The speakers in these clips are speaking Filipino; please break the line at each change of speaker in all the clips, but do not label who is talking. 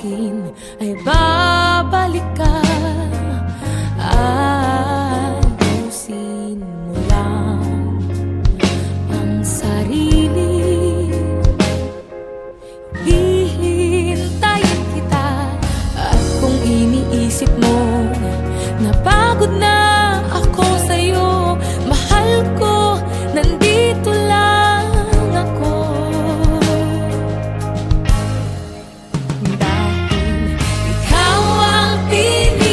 akin ay babalik ka. Ayusin mo lang ang sarili, hihintayin kita. At kung iniisip mo na pagod na ako sa'yo, mahal ko, nandito lang ako. Dahil ikaw ang pinili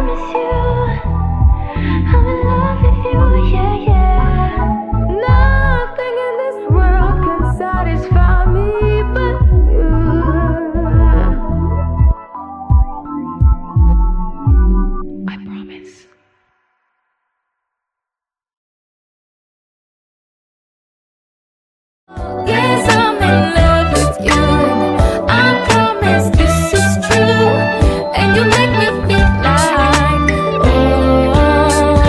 promise you I'm in love with you, yeah, yeah. Nothing in this world can satisfy me but you. I promise. Yes, I'm in love with you. I promise this is true. And you make me feel like, oh, you are good.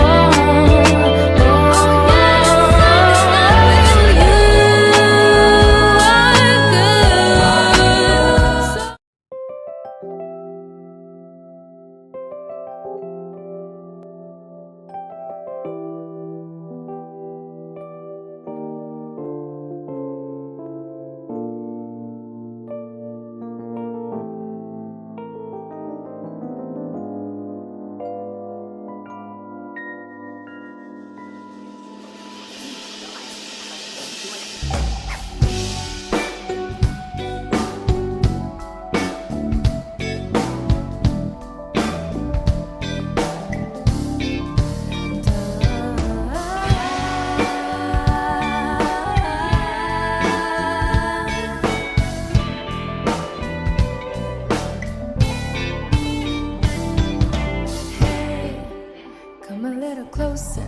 Come a little closer.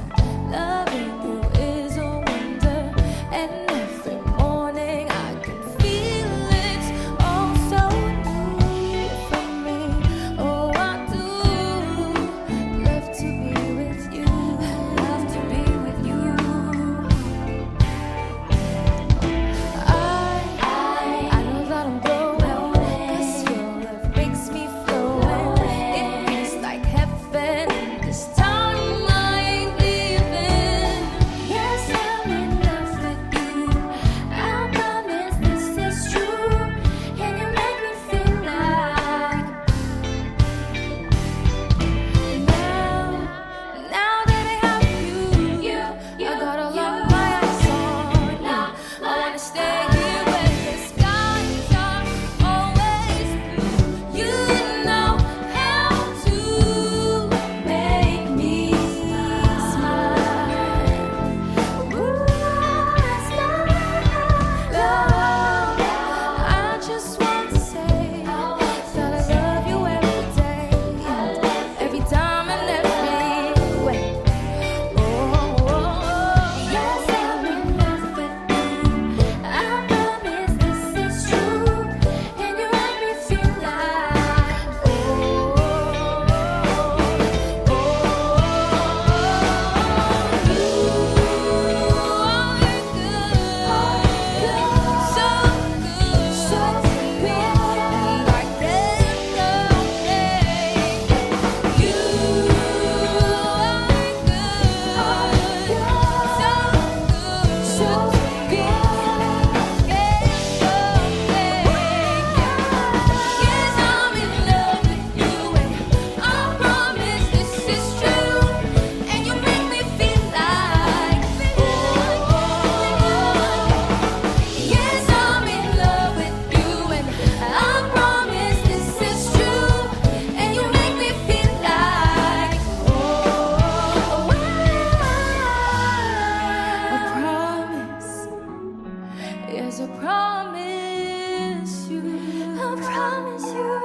Loving you is a wonder, and every morning I can feel it. Oh, so new for me. Oh, I do love to be with you. Love to be with you. I know that I'm growing, 'cause your love makes me flow. It feels like heaven this time. I ain't leaving. Yes, I'm in love with you. I promise this is true. And you make me feel like now that I have you, I got all of my eyes on you. I wanna stay here where the skies are always blue. You know how to make me smile. Ooh, love. I just want to say that I love you every day, every time and every way. Yes, I'm in love with you. I promise this is true. And you make me feel like, yes, I'm in love with you, and I promise this is true. And you make me feel like, I promise. Yes, I promise you. I promise you.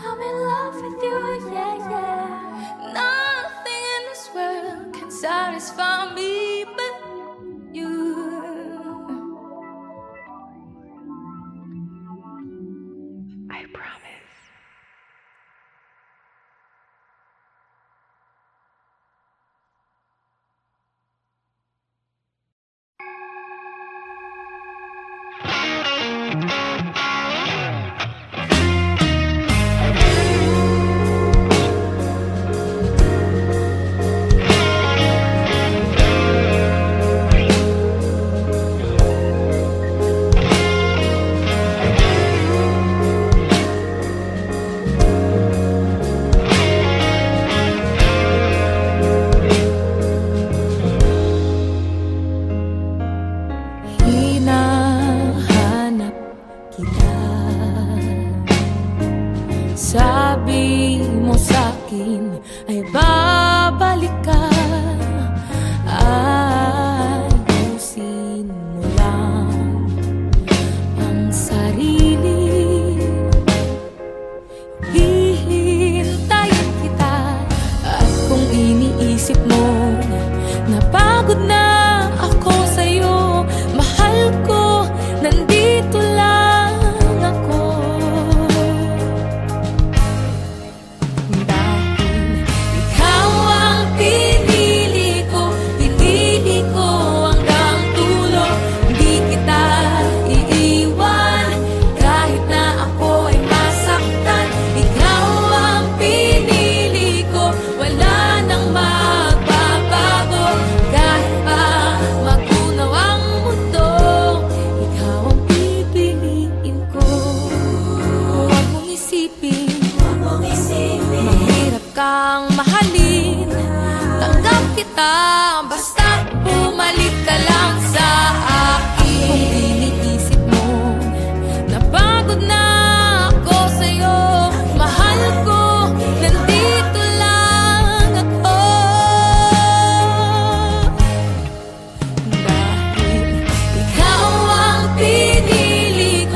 I'm in love with you, yeah, yeah. Nothing in this world can satisfy me but you. I promise. akin ay babalik ka. Ayusin mo lang ang sarili, hihintayin kita. At kung iniisip mo napagod na ako sa'yo, mahal ko, nandito lang ako. Dahil ikaw ang pinili ko hanggang dulo. Hindi kita iiwan kahit na ako ay masaktan. Ikaw ang pinili ko, wala nang magbabago. Kahit pa magunaw ang mundo, ikaw ang pipiliin ko. Huwag mong isipin mahirap kang mahalin. Tanggap kita, basta bumalik ka lang sa akin. Kung iniisip mo napagod na ako sa'yo, mahal ko, nandito lang ako. Dahil ikaw ang pinili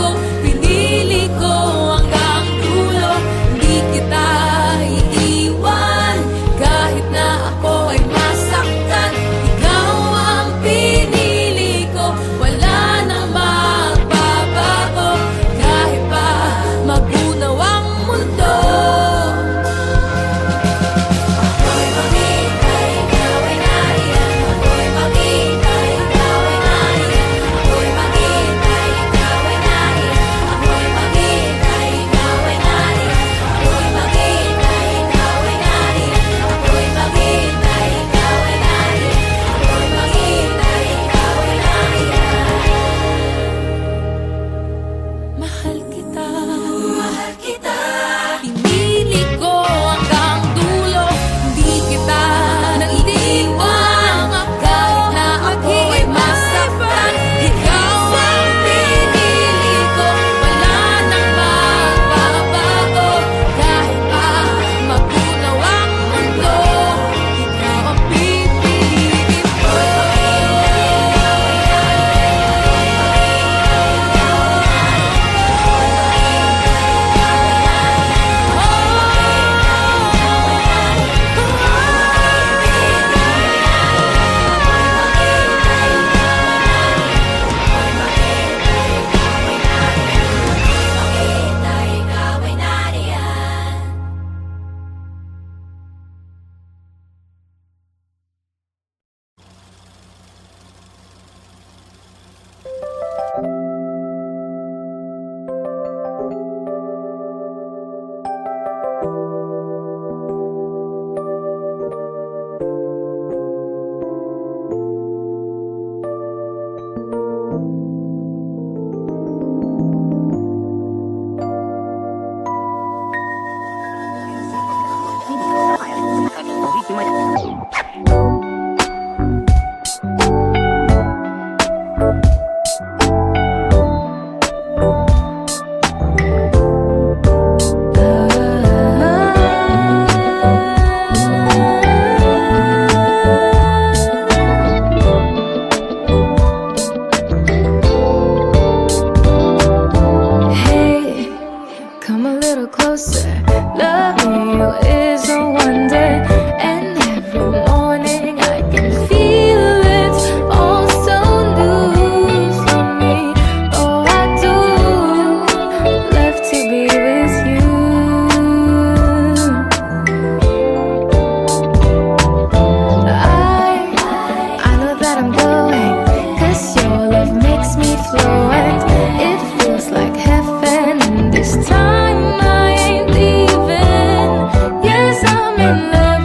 ko hanggang dulo. Hindi kita iiwan kahit na ako ay masaktan. Ikaw ang pinili ko, wala nang magbabago. Kahit pa magunaw ang mundo, ako'y maghintay, ikaw ay nariyan. Ako'y maghintay, ikaw ay nariyan. Ako'y maghintay, ikaw ay nariyan. Ako'y maghintay, ikaw ay nariyan. Ako'y maghintay, ikaw ay nariyan. Ako'y maghintay, ikaw ay nariyan. Ako'y maghintay, ikaw ay nariyan. Mahal kita, pinili ko hanggang dulo. Hindi kita naiiwan kahit na ako ay masaktan. Ikaw ang pinili ko, wala nang magbabago. Kahit pa magunaw ang mundo, ikaw ang pipiliin ko. Hey, come a little closer. Loving you is a wonder, and every morning I can feel it's all so new for me. Oh, I do love to be with you. I know that I'm glowing, 'cause your love makes me flow, and it feels like heaven. This time I ain't leaving. Yes, I'm in love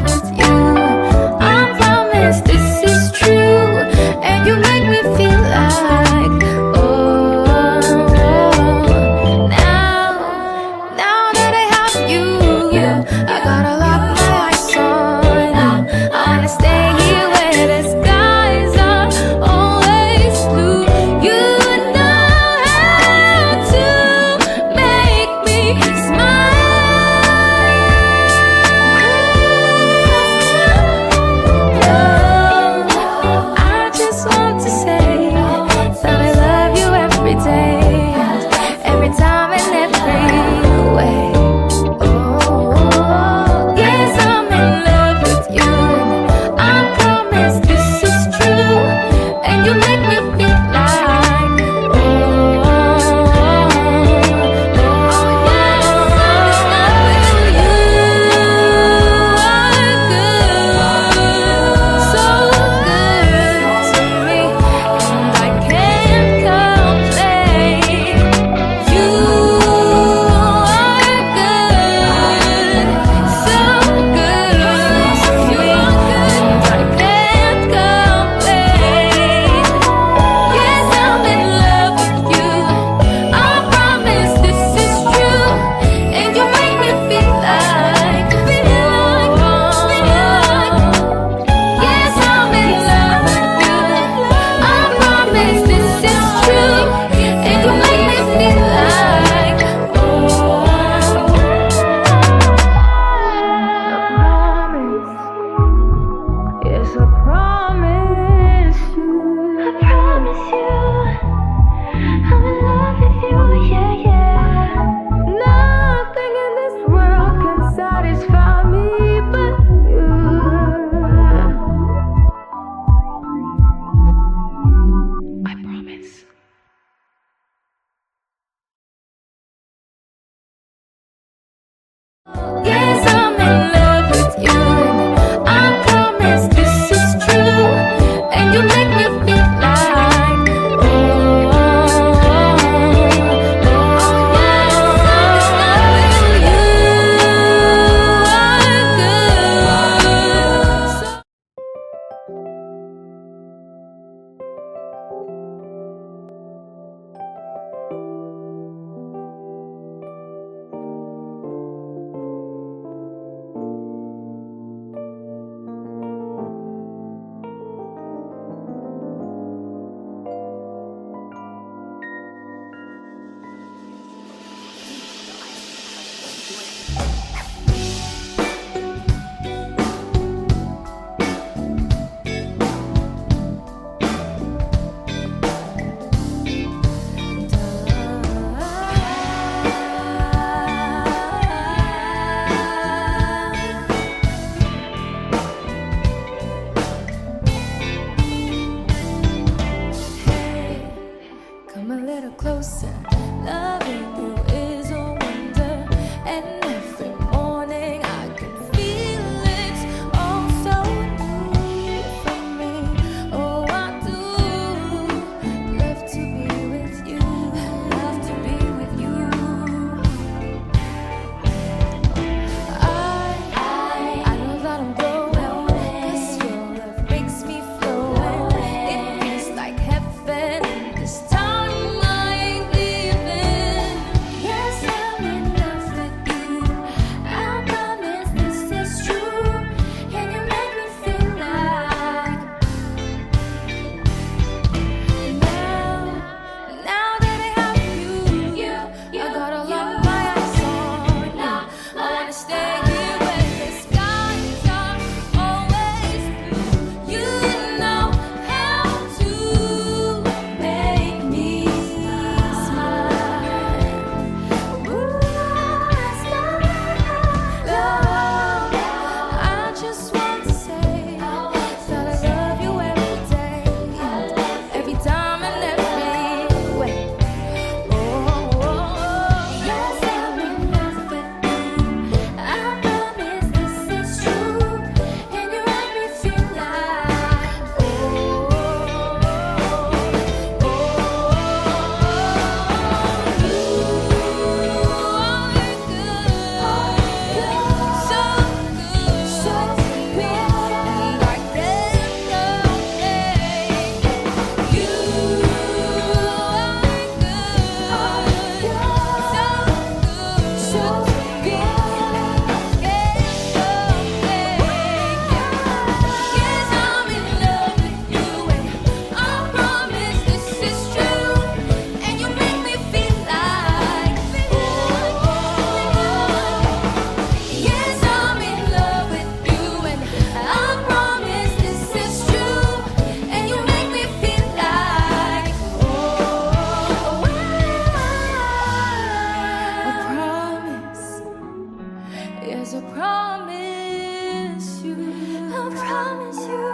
promise you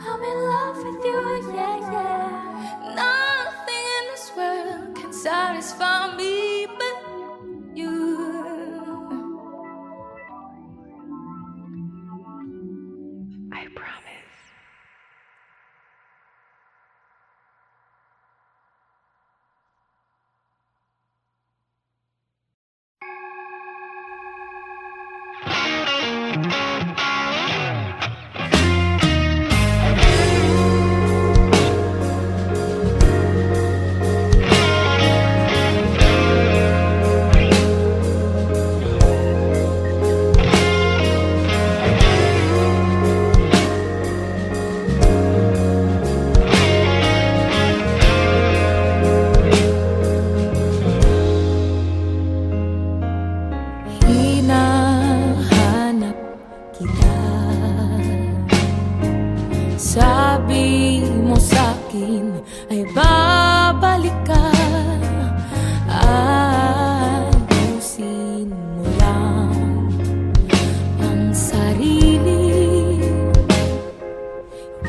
I'm in love with you, yeah, yeah. Nothing in this world can satisfy me but you. I promise. Hinahanap kita. Sabi mo sa'kin ay babalik ka. Ayusin mo lang ang sarili.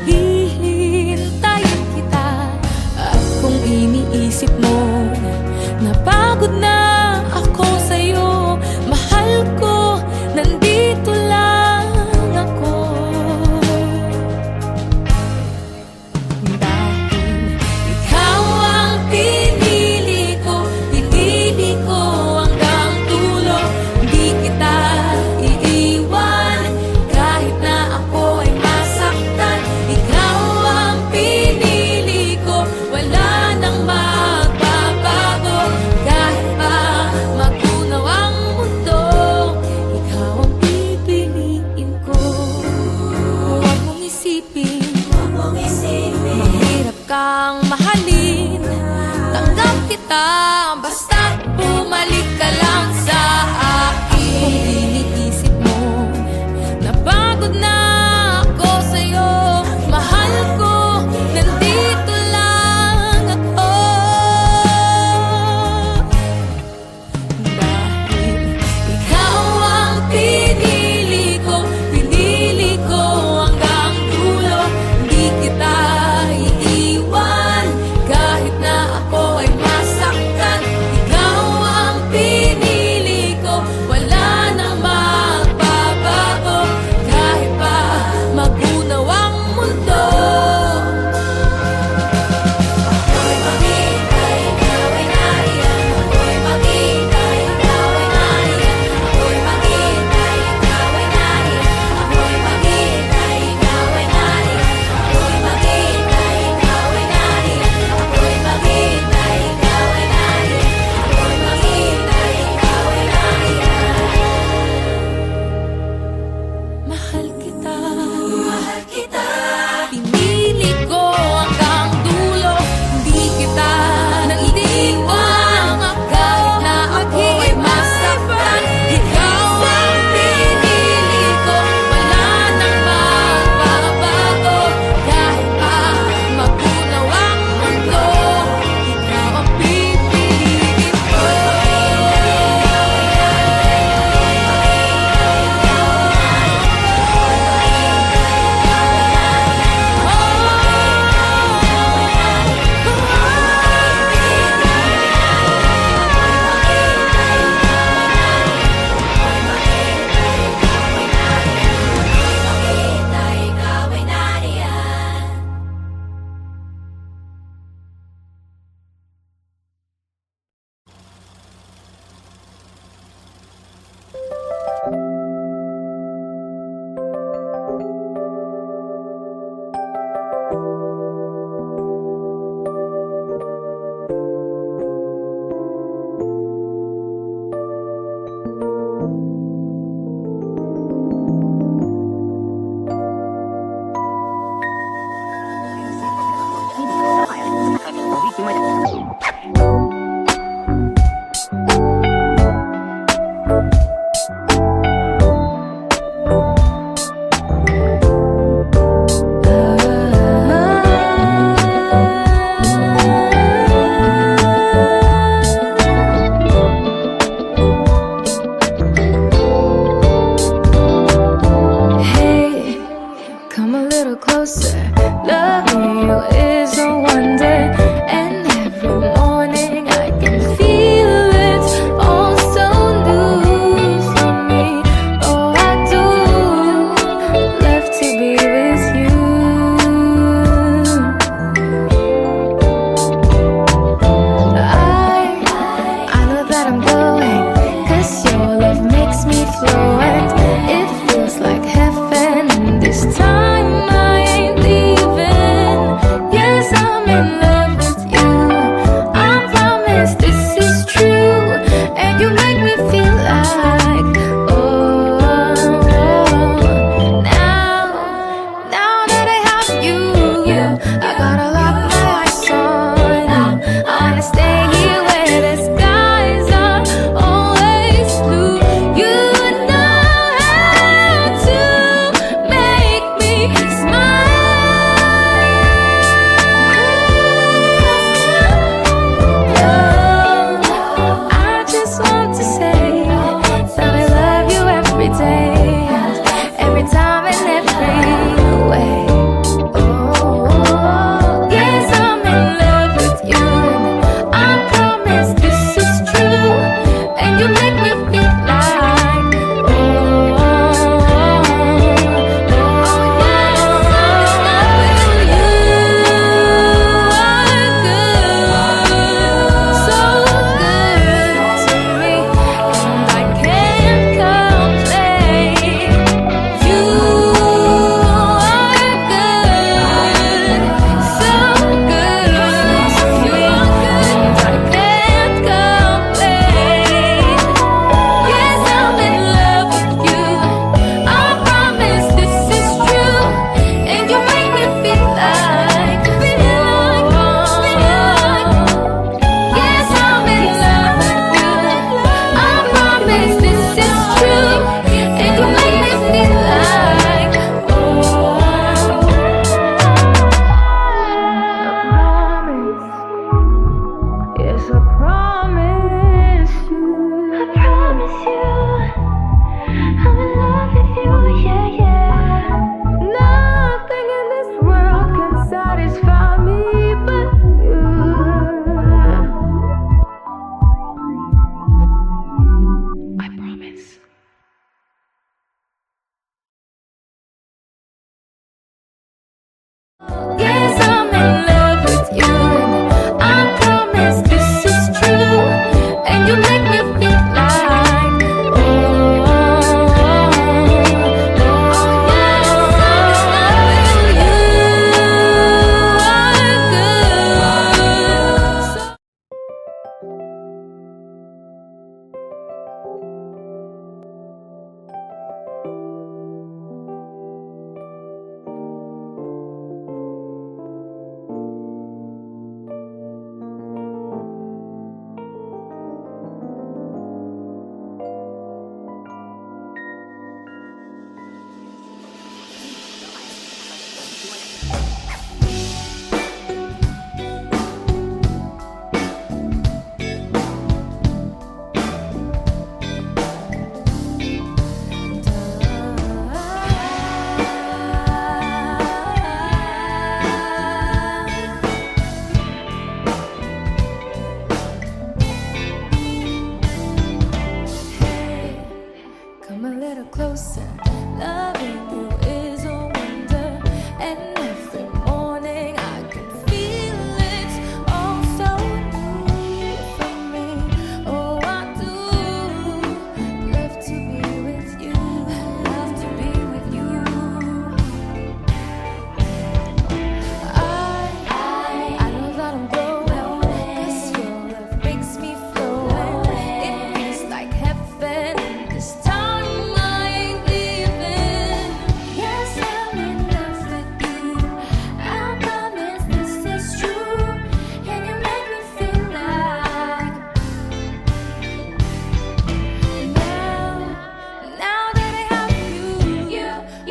Hihintayin kita. At kung iniisip mo napagod na ako sa'yo, mahal ko, nandito lang ako. Dahil ikaw ang Yes, I'm in love with you. I promise this is true. And you make me feel like, oh, yes, I'm in love with you. Are good. Hey, come a little closer. Loving you is a wonder, and every morning I can feel it. Oh, so new for me. Oh, I do love to be with you. Love to be with you. I know that I'm glowing. 'Cause your love makes me flow. It feels like heaven. This time I ain't leaving. Yes, I'm in love with you. I promise this is true. And you make me feel like now that I have you,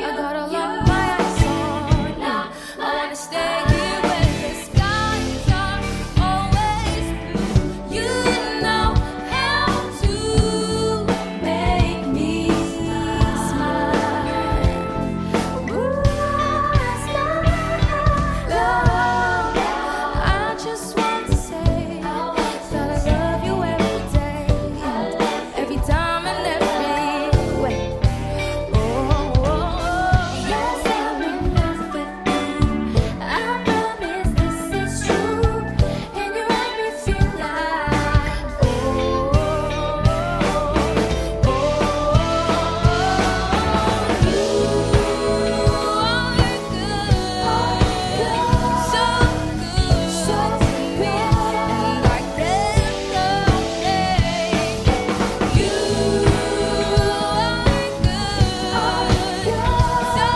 I gotta lock my eyes on you. I wanna stay here where the skies are always blue. You know how to make me smile. Ooh, love. I just want to say that I love you every day, every time and every way. Yes, I'm in love with you. I promise this is true. And you make me feel like, oh, you are good, so good, so good, and I can't complain. You are good, so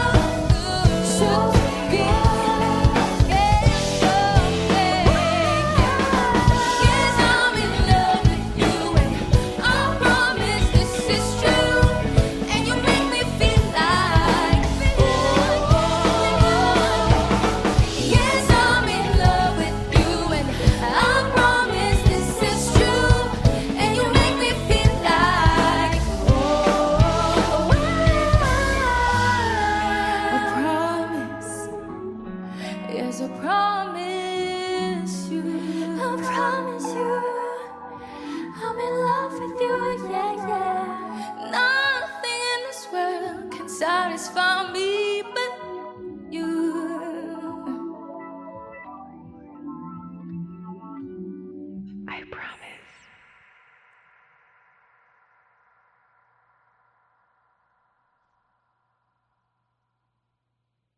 good, so good, and I can't complain. Yes, I'm in love with you, and I promise this is true. And you make me feel like, yes, I'm in love with you, and I promise this is true. And you make me feel like, a promise. Yes, I promise you. I promise you. I'm in love with you, yeah, yeah. Nothing in this world can satisfy me.